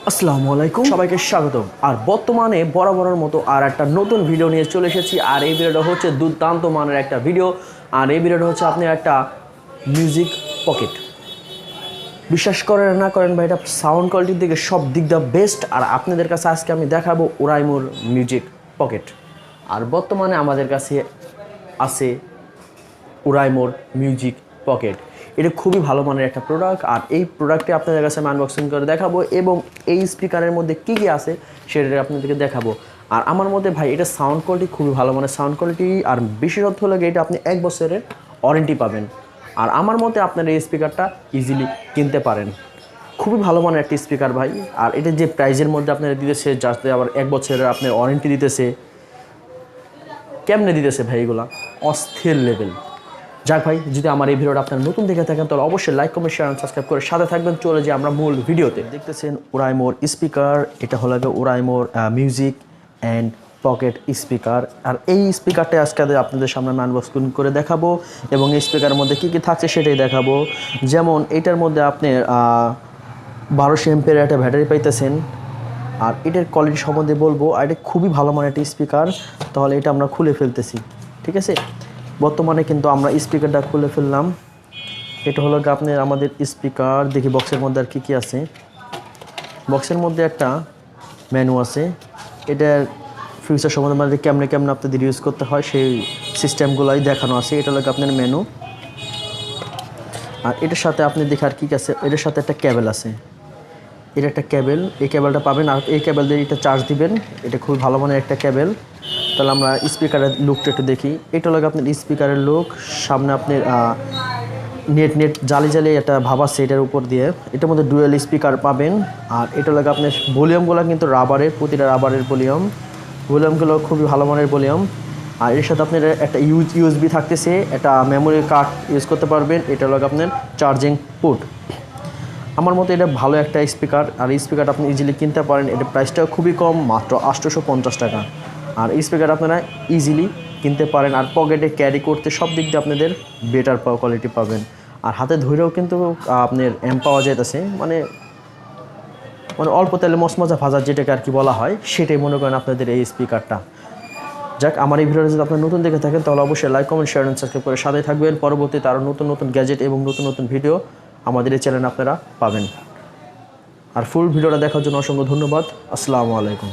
আসসালামু আলাইকুম, সবাইকে স্বাগতম। আর বর্তমানে বরাবরের মতো আর একটা নতুন ভিডিও নিয়ে চলে এসেছি। আর এই ভিডিওটা হচ্ছে দুর্দান্ত মানের একটা ভিডিও। আর এই ভিডিওটা হচ্ছে আপনি একটা মিউজিক পকেট। বিশ্বাস করেন না করেন ভাই, এটা সাউন্ড কোয়ালিটির দিকে সব দিক দিয়ে বেস্ট। আর আপনাদের কাছে আজকে আমি দেখাবো ওরাইমোর মিউজিক পকেট। আর বর্তমানে আমাদের কাছে আছে ওরাইমোর মিউজিক পকেট। এটা খুবই ভালো মানের একটা প্রোডাক্ট। আর এই প্রোডাক্টটি আপনাদের কাছে আমি আনবক্সিং করে দেখাবো এবং এই স্পিকারের মধ্যে কী কী আছে সেটা আপনাদেরকে দেখাবো। আর আমার মধ্যে ভাই এটা সাউন্ড কোয়ালিটি খুবই ভালো মানের সাউন্ড কোয়ালিটি। আর বিশেষত্ব হলো এটা আপনি 1 বছরের ওয়ারেন্টি পাবেন। আর আমার মতে আপনার এই স্পিকারটা ইজিলি কিনতে পারেন। খুবই ভালো মানের একটি স্পিকার ভাই। আর এটা যে প্রাইজের মধ্যে আপনারা দিতেছে, যাতে আবার 1 বছরের আপনার ওয়ারেন্টি দিতেছে, কেমনে দিতেছে ভাই, এগুলা অস্থির লেভেল। যাক ভাই, যদি আমার এই ভিডিওটা আপনার নতুন দেখে থাকেন তাহলে অবশ্যই লাইক, কমেন্ট, শেয়ার, সাবস্ক্রাইব করে সাথে থাকবেন। চলে যাই আমরা মূল ভিডিওতে। দেখতেছেন ওরাইমোর স্পিকার। এটা হলো ওরাইমোর মিউজিক অ্যান্ড পকেট স্পিকার। আর এই স্পিকারটা আজকে আপনাদের সামনে আমি আনবক্সিং করে দেখাবো এবং এই স্পিকারের মধ্যে কী কী থাকছে সেটাই দেখাবো। যেমন এটার মধ্যে আপনি 1200 এমপিয়ার একটা ব্যাটারি পাইতেছেন। আর এটার কোয়ালিটি সম্বন্ধে বলবো, আর এটা খুবই ভালো মানের একটা স্পিকার। তাহলে এটা আমরা খুলে ফেলতেছি, ঠিক আছে। বর্তমানে কিন্তু আমরা স্পিকারটা খুলে ফেললাম। এটা হলো আপনার আমাদের স্পিকার। দেখি বক্সের মধ্যে আর কী আছে। বক্সের মধ্যে একটা মেনু আছে। এটার ফিউচার সম্বন্ধে মানে কেমনে কেমনে আপনাদের ইউজ করতে হয় সেই সিস্টেমগুলোই দেখানো আছে। এটা হলো আপনার মেনু। আর এটার সাথে আপনি দেখে আর কী আছে, এটার সাথে একটা কেবল আছে। এটা একটা কেবল, এই কেবলটা পাবেন। আর এই কেবল দিয়ে এটা চার্জ দিবেন। এটা খুবই ভালো মানের একটা কেবল। তাহলে আমরা স্পিকারের লুকটা একটু দেখি। এটা হলো আপনার স্পিকারের লুক। সামনে আপনার নেট জালি একটা ভাব আছে এটার উপর দিয়ে। এটার মধ্যে ডুয়েল স্পিকার পাবেন। আর এটা হলো আপনার ভলিউমগুলো কিন্তু রাবারের, প্রতিটা রাবারের ভলিউমগুলো খুবই ভালো মানের ভলিউম। আর এর সাথে আপনার একটা ইউএসবি থাকতেছে, একটা মেমোরি কার্ড ইউজ করতে পারবেন। এটা হলো আপনার চার্জিং পোর্ট। আমার মতে এটা ভালো একটা স্পিকার। আর এই স্পিকারটা আপনি ইজিলি কিনতে পারেন। এটার প্রাইসটাও খুবই কম, মাত্র 850 টাকা। আর এই স্পিকার আপনারা ইজিলি কিনতে পারেন। আর পকেটে ক্যারি করতে সব দিক দিয়ে আপনাদের বেটার কোয়ালিটি পাবেন। আর হাতে ধরেও কিন্তু আপনার পাওয়া যাইতেছে, মানে অল্প তেলে মশমজা ভাজা যেটাকে আর কি বলা হয়, সেটাই মনে করেন আপনাদের এই স্পিকারটা। যাক, আমার এই ভিডিওটা যদি আপনারা নতুন দেখে থাকেন তাহলে অবশ্যই লাইক, কমেন্ট, শেয়ার, সাবস্ক্রাইব করে সাথে থাকবেন। পরবর্তীতে আরও নতুন নতুন গ্যাজেট এবং নতুন নতুন ভিডিও আমাদের এই চ্যানেলে আপনারা পাবেন। আর ফুল ভিডিওটা দেখার জন্য অসংখ্য ধন্যবাদ। আসসালামু আলাইকুম।